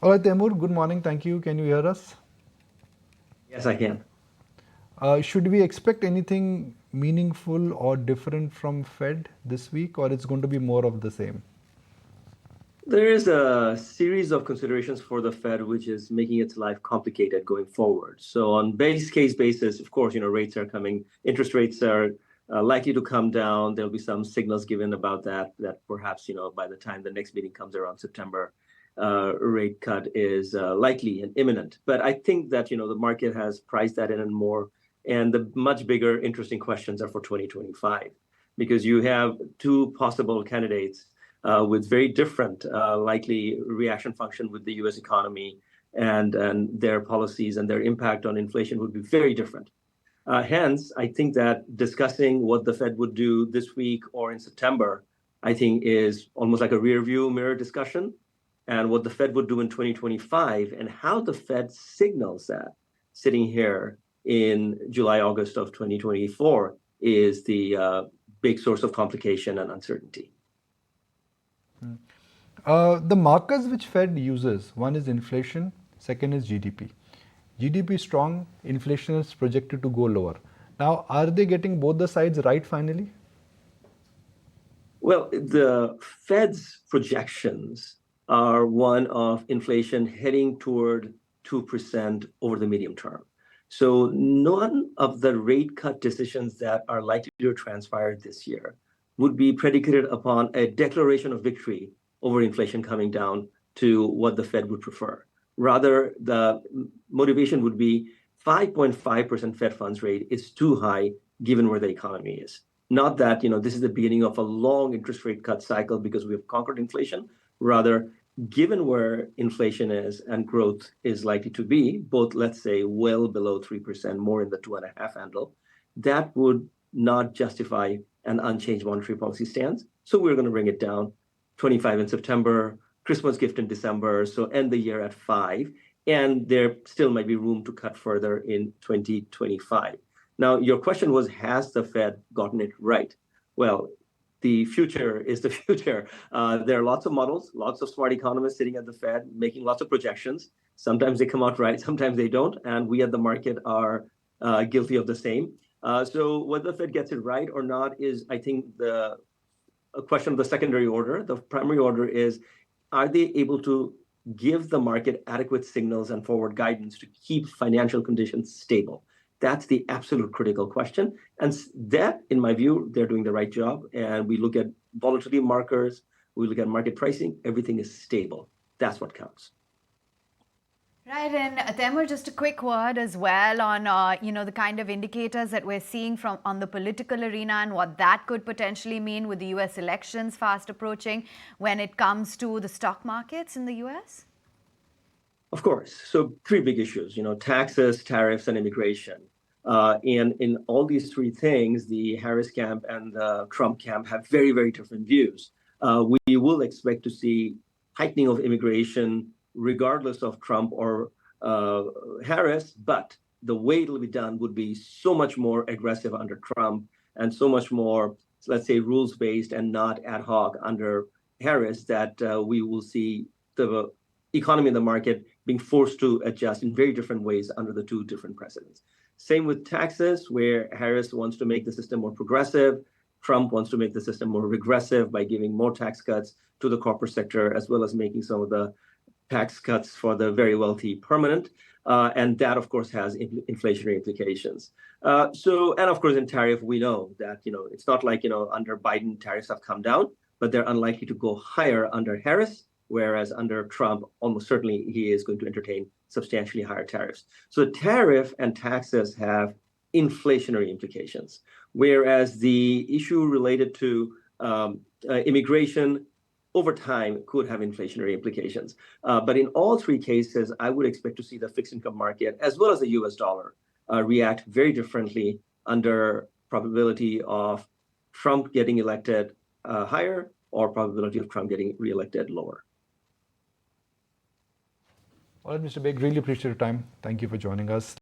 All right, Taimur, good morning. Thank you. Can you hear us? Yes, I can. Should we expect anything meaningful or different from Fed this week, or it's going to be more of the same? There is a series of considerations for the Fed, which is making its life complicated going forward. So, on base case basis, of course, rates are coming, interest rates are likely to come down. There'll be some signals given about that perhaps, by the time the next meeting comes around September, rate cut is likely and imminent. But I think that, the market has priced that in and more. And the much bigger, interesting questions are for 2025, because you have two possible candidates with very different likely reaction function with the US economy, and their policies and their impact on inflation would be very different. Hence, I think that discussing what the Fed would do this week or in September, I think is almost like a rear view mirror discussion. And what the Fed would do in 2025 and how the Fed signals that sitting here in July, August of 2024 is the big source of complication and uncertainty. The markers which Fed uses, one is inflation, second is GDP. GDP is strong, inflation is projected to go lower. Now, are they getting both the sides right finally? Well, the Fed's projections are one of inflation heading toward 2% over the medium term. So none of the rate cut decisions that are likely to transpire this year would be predicated upon a declaration of victory over inflation coming down to what the Fed would prefer. Rather, the motivation would be 5.5% Fed funds rate is too high given where the economy is. Not that, this is the beginning of a long interest rate cut cycle because we have conquered inflation. Rather, given where inflation is and growth is likely to be, both, let's say, well below 3%, more in the 2.5 handle, that would not justify an unchanged monetary policy stance. So we're going to bring it down 25 in September, Christmas gift in December, so end the year at 5. And there still might be room to cut further in 2025. Now, your question was, has the Fed gotten it right? Well, the future is the future. There are lots of models, lots of smart economists sitting at the Fed making lots of projections. Sometimes they come out right, sometimes they don't. And we at the market are guilty of the same. So whether the Fed gets it right or not is, I think, a question of the secondary order. The primary order is, are they able to give the market adequate signals and forward guidance to keep financial conditions stable? That's the absolute critical question. And that, in my view, they're doing the right job. And we look at volatility markers, we look at market pricing, everything is stable. That's what counts. Right, and Taimur, just a quick word as well on the kind of indicators that we're seeing from on the political arena and what that could potentially mean with the U.S. elections fast approaching when it comes to the stock markets in the U.S. Of course. So three big issues, taxes, tariffs, and immigration. And in all these three things, the Harris camp and the Trump camp have very, very different views. We will expect to see tightening of immigration regardless of Trump or Harris, but the way it'll be done would be so much more aggressive under Trump and so much more, let's say, rules-based and not ad hoc under Harris that we will see the economy and the market being forced to adjust in very different ways under the two different presidents. Same with taxes, where Harris wants to make the system more progressive. Trump wants to make the system more regressive by giving more tax cuts to the corporate sector, as well as making some of the tax cuts for the very wealthy permanent. And that, of course, has inflationary implications. And of course, in tariff, we know that, it's not like, under Biden, tariffs have come down, but they're unlikely to go higher under Harris, whereas under Trump, almost certainly he is going to entertain substantially higher tariffs. So tariff and taxes have inflationary implications, whereas the issue related to immigration over time could have inflationary implications. But in all three cases, I would expect to see the fixed income market, as well as the US dollar, react very differently under probability of Trump getting elected higher or probability of Trump getting reelected lower. All right, Mr. Baig, really appreciate your time. Thank you for joining us.